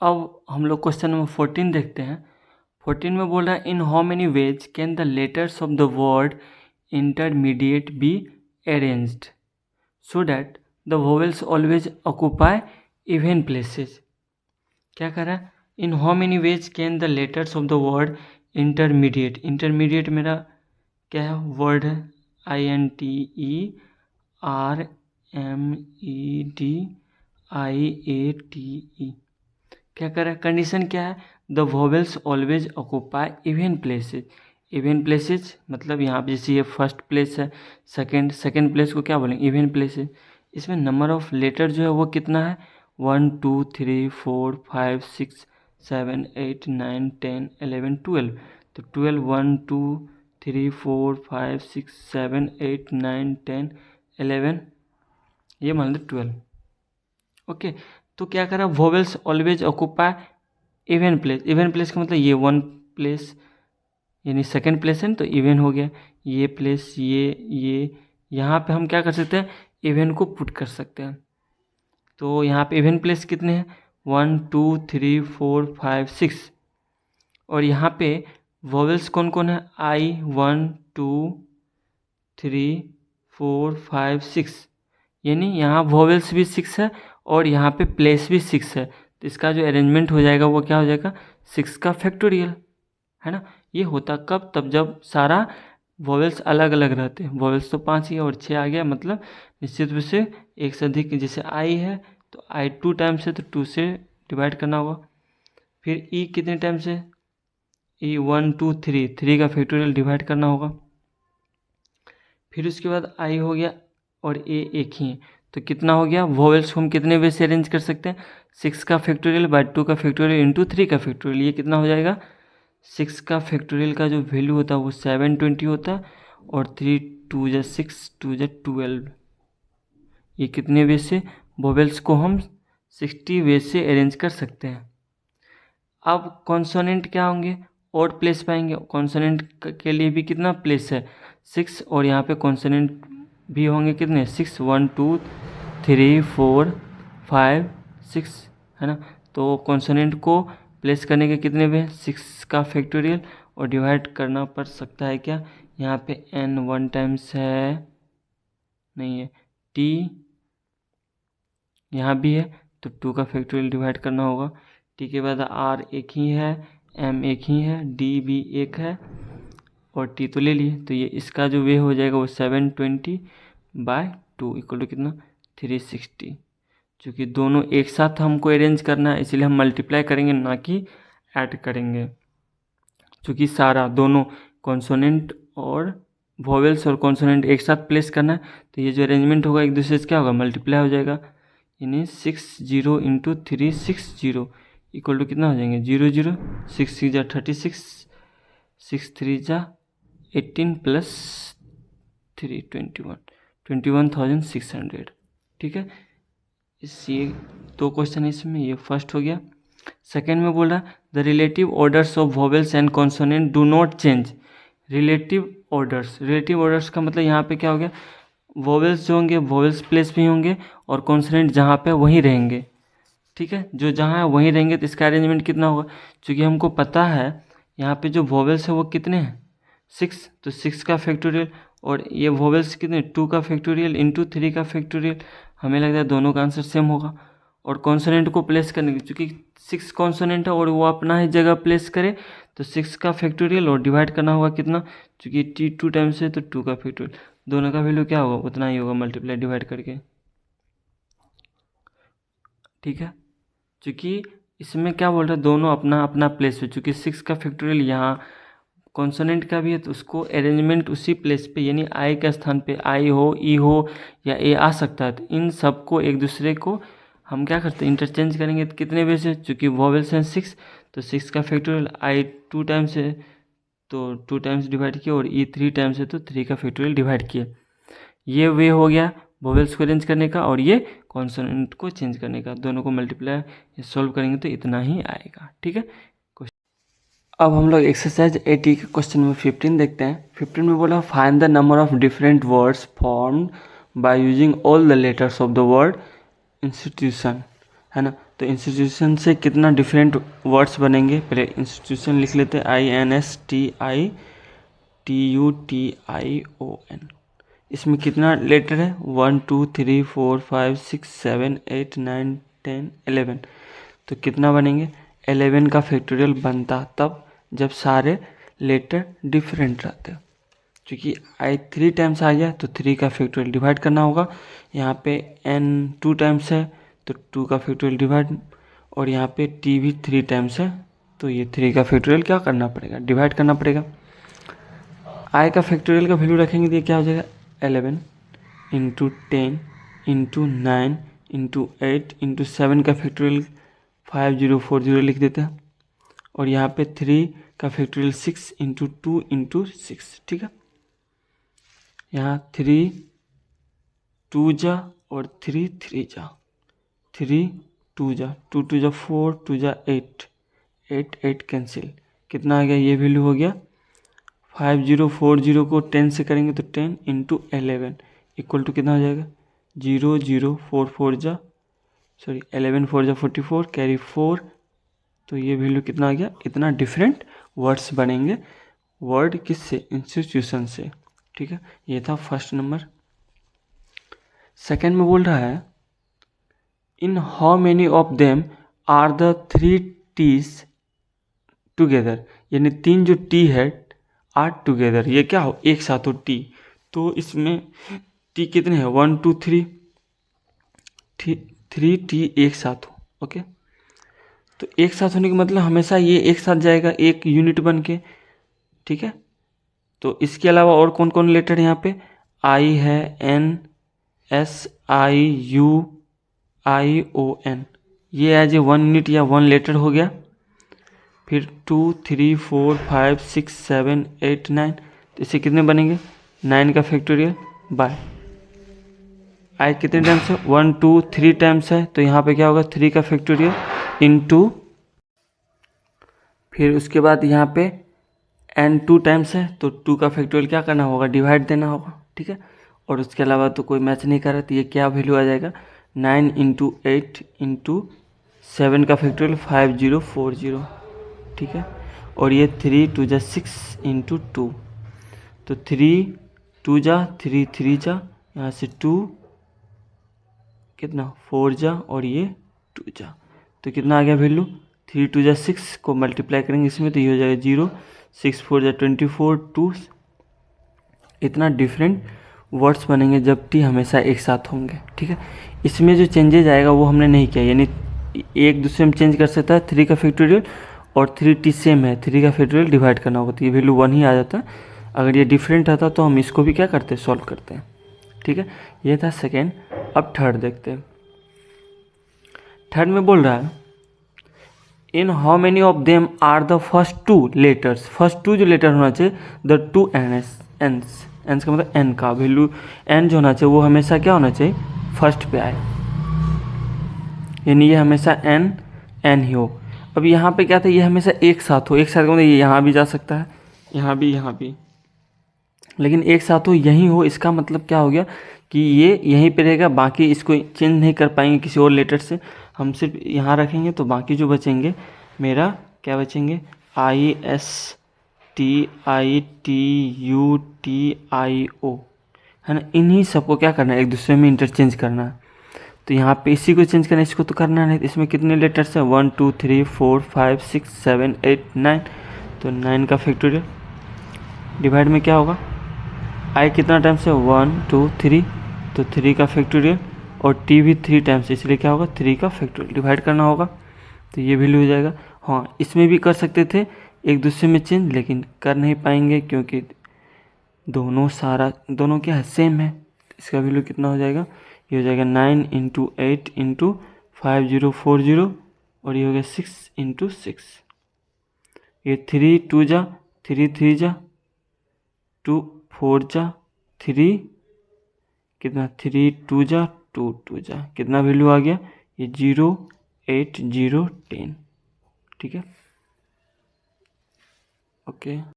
अब हम लोग क्वेश्चन नंबर 14 देखते हैं। 14 में बोल रहा है in how many ways can the letters of the word intermediate be arranged so that the vowels always occupy even places. क्या कह रहा है, in how many ways can the letters of the word intermediate. Intermediate मेरा क्या है, word है INTERMEDIATE। क्या कर रहा है, कंडीशन क्या है, the vowels always occupy even places. Even places मतलब यहाँ पे जैसे ये फर्स्ट प्लेस है, सेकंड प्लेस को क्या बोलेंगे, इवन प्लेसेज। इसमें नंबर ऑफ लेटर जो है वो कितना है, 1 2 3 4 5 6 7 8 9 10 11 12। तो 12 1 2 3 4 5 6 7 8 9 10 11, ये मान लो 12। ओके, तो क्या करा, vowels always occupy even place. Even place का मतलब ये 1 प्लेस यानी सेकंड प्लेस है ना, तो इवन हो गया ये प्लेस, ये यहाँ पे हम क्या कर सकते हैं, इवन को पुट कर सकते हैं। तो यहाँ पे इवन प्लेस कितने हैं, 1 2 3 4 5 6। और यहाँ पे वोवेल्स कौन कौन है, I 1 2 3 4 5 6, यानी यहाँ वोवेल्स भी 6 है और यहाँ पे प्लेस भी 6 है। तो इसका जो अरेंजमेंट हो जाएगा वो क्या हो जाएगा, 6 का फैक्टोरियल, है ना। ये होता कब, तब जब सारा वोवेल्स अलग अलग रहते हैं। वोवेल्स तो 5 ही है और 6 आ गया, मतलब निश्चित रूप से एक से अधिक, जैसे I है तो I 2 टाइम्स है तो 2 से डिवाइड करना होगा। फिर E कितने टाइम्स है, E 1 2 3 का फैक्टोरियल डिवाइड करना होगा। फिर उसके बाद I हो गया और A एक ही है, तो कितना हो गया, वोवेल्स को हम कितने वे से अरेंज कर सकते हैं, 6 का फैक्टोरियल बाय 2 का फैक्टोरियल इंटू 3 का फैक्टोरियल। ये कितना हो जाएगा, 6 का फैक्टोरियल का जो वैल्यू होता है वो 720 होता है और 3 2 जा 6 2 जा 12। ये कितने वे से, वोवेल्स को हम 60 वे से अरेंज कर सकते हैं। अब कॉन्सोनेंट क्या होंगे, और प्लेस पाएंगे। कॉन्सोनेंट के लिए भी कितना प्लेस है, 6, और यहाँ पे कॉन्सोनेंट भी होंगे कितने, 6 1 2 3 4 5 6, है ना। तो कॉन्सोनेंट को प्लेस करने के कितने वे, 6 का फैक्टोरियल, और डिवाइड करना पड़ सकता है क्या, यहाँ पे n 1 टाइम्स है, नहीं है, t यहाँ भी है तो 2 का फैक्टोरियल डिवाइड करना होगा। t के बाद r एक ही है, m एक ही है, d भी एक है और t तो ले लिए। तो ये इसका जो वे हो जाएगा वो 720/2 इक्वल टू कितना, 360। चूँकि दोनों एक साथ हमको अरेंज करना है इसलिए हम मल्टीप्लाई करेंगे ना कि ऐड करेंगे। चूँकि सारा दोनों कॉन्सोनेंट और वोवेल्स और कॉन्सोनेंट एक साथ प्लेस करना है तो ये जो अरेंजमेंट होगा एक दूसरे से क्या होगा, मल्टीप्लाई हो जाएगा। यानी 60 इंटू 360 इक्वल टू कितना हो जाएंगे, 0 0 6 6 जा 36 6 3 जा 18 प्लस 3 21,600। ठीक है, ये 2 क्वेश्चन इसमें, ये फर्स्ट हो गया। सेकेंड में बोल रहा the relative orders of vowels and consonant do not change. Relative orders का मतलब यहाँ पे क्या हो गया, वोवेल्स जो होंगे वोवेल्स प्लेस भी होंगे और कॉन्सोनेंट जहाँ पे वहीं रहेंगे। ठीक है, जो जहाँ है वहीं रहेंगे, तो इसका अरेंजमेंट कितना होगा, क्योंकि हमको पता है यहाँ पे जो वोवेल्स है वो कितने हैं, 6, तो 6 का फैक्टोरियल, और ये वोवेल्स कितने, 2 का फैक्टोरियल इंटू 3 का फैक्टोरियल। हमें लगता है दोनों का आंसर सेम होगा। और कॉन्सोनेंट को प्लेस करने की, चूँकि 6 कॉन्सोनेंट है और वो अपना ही जगह प्लेस करे, तो 6 का फैक्टोरियल और डिवाइड करना होगा कितना, चूँकि t 2 टाइम्स है तो 2 का फैक्टोरियल, दोनों का वैल्यू क्या होगा, उतना ही होगा, मल्टीप्लाई डिवाइड करके। ठीक है, चूँकि इसमें क्या बोल रहे हैं, दोनों अपना अपना प्लेस पे, चूँकि 6 का फैक्टोरियल यहाँ कॉन्सोनेंट का भी है तो उसको अरेंजमेंट उसी प्लेस पे, यानी आई के स्थान पे आई हो, ई हो या ए आ सकता है। तो इन सब को एक दूसरे को हम क्या करते हैं, इंटरचेंज करेंगे। तो कितने वे से, चूँकि वोवेल्स हैं 6 तो 6 का फैक्टोरियल आई 2 टाइम्स है तो 2 टाइम्स डिवाइड किया, और ई 3 टाइम्स है तो 3 का फैक्टोरियल डिवाइड किया। ये वे हो गया वोवेल्स को अरेंज करने का, और ये कॉन्सोनेंट को चेंज करने का। दोनों को मल्टीप्लाई सॉल्व करेंगे तो इतना ही आएगा। ठीक है, अब हम लोग एक्सरसाइज 80 के क्वेश्चन नंबर 15 देखते हैं। 15 में बोला find the number of different words formed by using all the letters of the word institution. है ना। तो इंस्टीट्यूशन से कितना डिफरेंट वर्ड्स बनेंगे, पहले इंस्टीट्यूशन लिख लेते हैं, INSTITUTION। इसमें कितना लेटर है, 1 2 3 4 5 6 7 8 9 10 11। तो कितना बनेंगे, 11 का फैक्टोरियल बनता तब जब सारे लेटर डिफरेंट रहते। क्योंकि आई 3 टाइम्स आ गया तो 3 का फैक्टोरियल डिवाइड करना होगा। यहाँ पे n 2 टाइम्स है तो 2 का फैक्टोरियल डिवाइड, और यहाँ पे t भी 3 टाइम्स है तो ये 3 का फैक्टोरियल क्या करना पड़ेगा, डिवाइड करना पड़ेगा। i का फैक्टोरियल का वैल्यू रखेंगे तो ये क्या हो जाएगा, 11 इंटू 10 इंटू 9 इंटू 8 इंटू 7 का फैक्टोरियल 5040 लिख देते हैं, और यहाँ पे 3 का फैक्टोरियल 6 इंटू 2 इंटू 6। ठीक है, यहाँ 3 2 जा और 3 3 जा, 3 2 जा, 2 2 जा 4 2 जा 8 8 8 कैंसिल, कितना आ गया, ये वैल्यू हो गया 5040 को 10 से करेंगे तो 10 इंटू 11 इक्वल टू कितना हो जाएगा, 0 0 4 4 जा, सॉरी 11 4 जा 44 कैरी 4। तो ये वैल्यू कितना आ गया, इतना डिफरेंट वर्ड्स बनेंगे, वर्ड किससे, इंस्टीट्यूशन से। ठीक है, ये था फर्स्ट नंबर। सेकेंड में बोल रहा है, in how many of them are the 3 T's together, यानी 3 जो टी है आर टुगेदर, ये क्या हो, एक साथ हो टी। तो इसमें टी कितने हैं, 1 2 3 3 टी एक साथ हो। ओके, तो एक साथ होने का मतलब हमेशा ये एक साथ जाएगा एक यूनिट बन के। ठीक है, तो इसके अलावा और कौन कौन लेटर है यहाँ पे, आई है, N S I U I O N, ये एज ए 1 यूनिट या 1 लेटर हो गया। फिर 2 3 4 5 6 7 8 9, तो इसे कितने बनेंगे, 9 का फैक्टोरियल बाय आई कितने टाइम्स है, 1 2 3 टाइम्स है, तो यहाँ पे क्या होगा 3 का फैक्टोरियल इनटू, फिर उसके बाद यहाँ पे n 2 टाइम्स है तो 2 का फैक्टोरियल क्या करना होगा, डिवाइड देना होगा। ठीक है, और उसके अलावा तो कोई मैच नहीं कर रहा, तो ये क्या वैल्यू आ जाएगा, 9 इंटू 8 इंटू 7 का फैक्टोरियल 5040। ठीक है, और ये 3 2 जा 6 इंटू 2, तो 3 2 जा 3 3 जा, यहाँ से 2 कितना 4 जा और ये 2 जा, तो कितना आ गया वैल्यू, 3 2 जा 6 को मल्टीप्लाई करेंगे इसमें तो ये हो जाएगा 0 6 4 जा 24 2। इतना डिफरेंट वर्ड्स बनेंगे जब टी हमेशा एक साथ होंगे। ठीक है, इसमें जो चेंजेज आएगा वो हमने नहीं किया, यानी एक दूसरे में चेंज कर सकता है, 3 का फैक्टोरियल और 3 टी सेम है, 3 का फैक्टोरियल डिवाइड करना होगा तो ये वैल्यू 1 ही आ जाता। अगर ये डिफरेंट आता तो हम इसको भी क्या करते हैं, सॉल्व करते हैं। ठीक है, ये था सेकेंड। अब थर्ड देखते हैं। थर्ड में बोल रहा है, in how many of them are the first 2 letters, first 2 जो लेटर होना चाहिए, द 2 एंस एंस का मतलब एन का वैल्यू, एन जो होना चाहिए वो हमेशा क्या होना चाहिए, फर्स्ट पे आए, यानी ये हमेशा एन ही हो। अब यहाँ पे क्या था, ये हमेशा एक साथ हो, एक साथ का मतलब ये यहाँ भी जा सकता है, यहाँ भी, लेकिन एक साथ हो यहीं हो, इसका मतलब क्या हो गया कि ये यहीं पे रहेगा, बाकी इसको चेंज नहीं कर पाएंगे किसी और लेटर से, हम सिर्फ यहाँ रखेंगे तो बाकी जो बचेंगे मेरा क्या बचेंगे, ISTITUTIO, है ना। इन्हीं सबको क्या करना है, एक दूसरे में इंटरचेंज करना है। तो यहाँ पे इसी को चेंज करना है, इसको तो करना नहीं। इसमें कितने लेटर्स हैं, 1 2 3 4 5 6 7 8 9, तो 9 का फैक्टोरियल डिवाइड में क्या होगा, आई कितना टाइम्स है, 1 2 3, तो 3 का फैक्टोरियल, और टी भी 3 टाइम्स, इसलिए क्या होगा 3 का फैक्टोरियल डिवाइड करना होगा, तो ये वैल्यू हो जाएगा। हाँ, इसमें भी कर सकते थे एक दूसरे में चेंज, लेकिन कर नहीं पाएंगे क्योंकि दोनों क्या है, सेम है। इसका वैल्यू कितना हो जाएगा, ये हो जाएगा 9 इंटू 8 इंटू 5040, और ये हो गया 6 इंटू 6, ये 3 2 जा 3 3 जा 2 4 जा 3, कितना 3 2 जा 2 2 जा, कितना वैल्यू आ गया, ये 0 8 0 10। ठीक है, ओके।